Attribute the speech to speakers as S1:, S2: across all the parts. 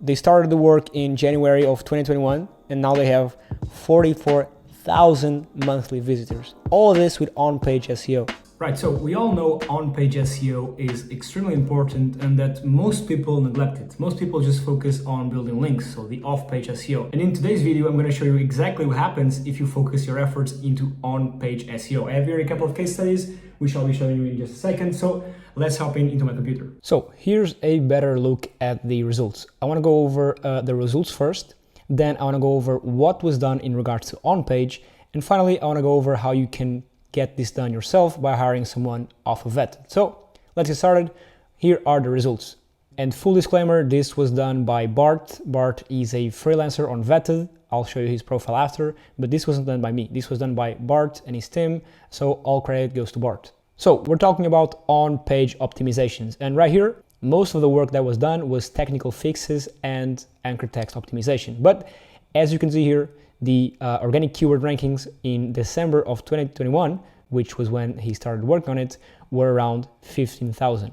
S1: They started the work in January of 2021, and now they have 44,000 monthly visitors. All of this with on-page SEO.
S2: Right, so we all know on-page SEO is extremely important and that most people neglect it. Most people just focus on building links, so the off-page SEO. And in today's video, I'm going to show you exactly what happens if you focus your efforts into on-page SEO. I have here a couple of case studies, which I'll be showing you in just a second. So let's hop into my computer.
S1: So here's a better look at the results. I want to go over the results first. Then I want to go over what was done in regards to on-page. And finally, I want to go over how you can get this done yourself by hiring someone off of Vetted. So let's get started. Here are the results. And full disclaimer, this was done by Bart. Bart is a freelancer on Vetted. I'll show you his profile after, but this wasn't done by me. This was done by Bart and his team. So all credit goes to Bart. So we're talking about on-page optimizations. And right here, most of the work that was done was technical fixes and anchor text optimization. But as you can see here, the organic keyword rankings in December of 2021, which was when he started working on it, were around 15,000.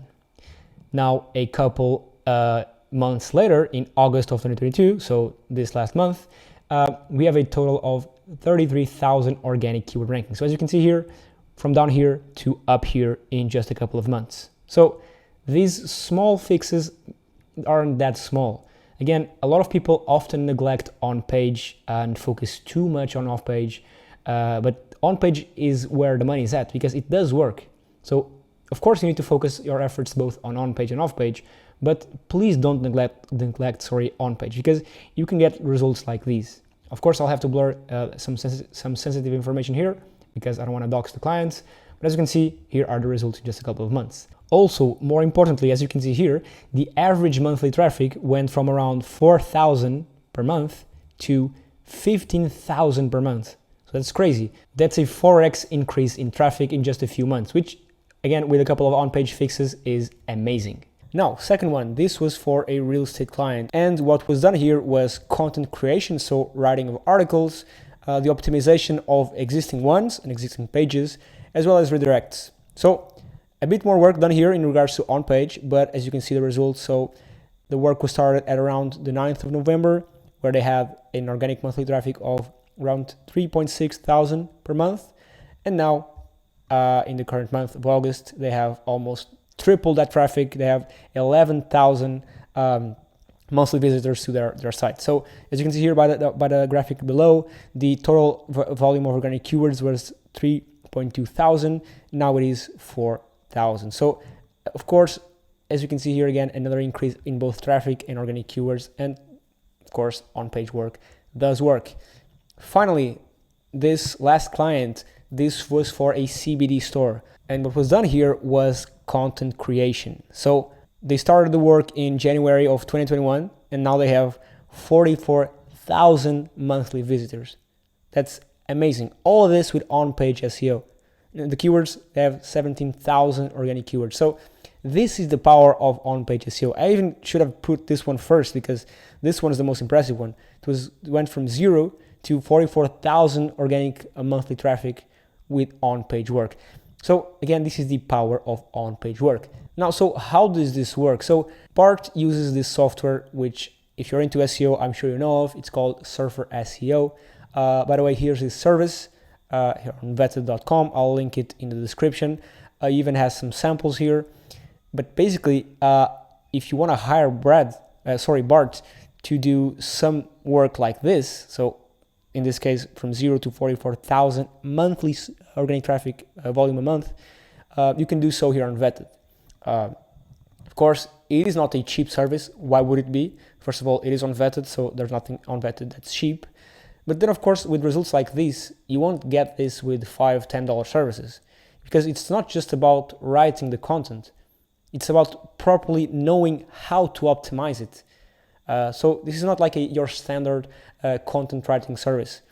S1: Now, a couple months later, in August of 2022, so this last month, we have a total of 33,000 organic keyword rankings. So as you can see here, from down here to up here in just a couple of months. So these small fixes aren't that small. Again, a lot of people often neglect on-page and focus too much on off-page, but on-page is where the money is at because it does work. So of course you need to focus your efforts both on on-page and off-page, but please don't neglect on-page because you can get results like these. Of course, I'll have to blur some sensitive information here because I don't want to dox the clients. But as you can see, here are the results in just a couple of months. Also, more importantly, as you can see here, the average monthly traffic went from around 4,000 per month to 15,000 per month. So that's crazy. That's a 4x increase in traffic in just a few months, which again, with a couple of on-page fixes is amazing. Now, second one, this was for a real estate client. And what was done here was content creation, so writing of articles, the optimization of existing ones and existing pages, as well as redirects. So a bit more work done here in regards to on-page, but as you can see the results, so the work was started at around the 9th of November, where they had an organic monthly traffic of around 3.6 thousand per month. And now in the current month of August, they have almost triple that traffic. They have 11,000 monthly visitors to their site. So as you can see here by the graphic below, the total volume of organic keywords was 3.2 thousand. Now it is 4,000. So of course, as you can see here again, another increase in both traffic and organic keywords, and of course on-page work does work. Finally, this last client, this was for a CBD store, and what was done here was content creation. So they started the work in January of 2021, and now they have 44,000 monthly visitors. That's amazing. All of this with on-page SEO. The keywords, they have 17,000 organic keywords. So this is the power of on-page SEO. I even should have put this one first because this one is the most impressive one. It went from 0 to 44,000 organic monthly traffic with on-page work. So again, this is the power of on-page work. Now, so how does this work? So Bart uses this software, which if you're into SEO, I'm sure you know of. It's called Surfer SEO. By the way, here's his service here on vetted.com. I'll link it in the description. He even has some samples here. But basically, if you want to hire Bart to do some work like this, so in this case, from 0 to 44,000 monthly organic traffic volume a month, you can do so here on Vetted. Of course, it is not a cheap service. Why would it be? First of all, it is on Vetted, so there's nothing on Vetted that's cheap. But then, of course, with results like this, you won't get this with $5, $10 services, because it's not just about writing the content. It's about properly knowing how to optimize it. So this is not like your standard content writing service.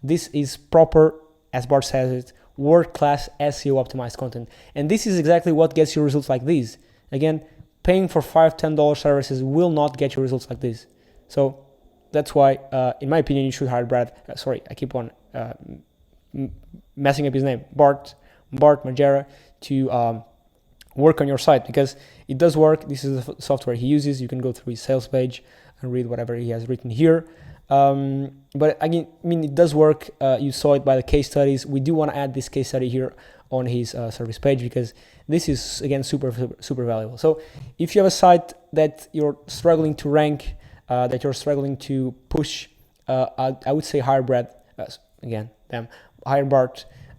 S1: This is proper, as Bart says it, world-class SEO optimized content. And this is exactly what gets you results like these. Again, paying for $5, $10 services will not get you results like this. So that's why, in my opinion, you should hire I keep on messing up his name, Bart Majera, to work on your site, because it does work. This is the software he uses. You can go through his sales page. and read whatever he has written here. But again, I mean, it does work. You saw it by the case studies. We do want to add this case study here on his service page because this is, again, super valuable. So if you have a site that you're struggling to rank, that you're struggling to push, I would say hire Bart.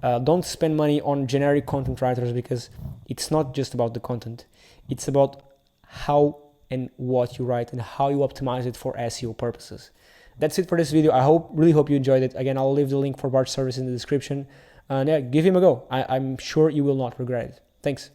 S1: Don't spend money on generic content writers because it's not just about the content. It's about how and what you write and how you optimize it for SEO purposes. That's it for this video. I really hope you enjoyed it. Again, I'll leave the link for Bart's service in the description. And yeah, give him a go. I'm sure you will not regret it. Thanks.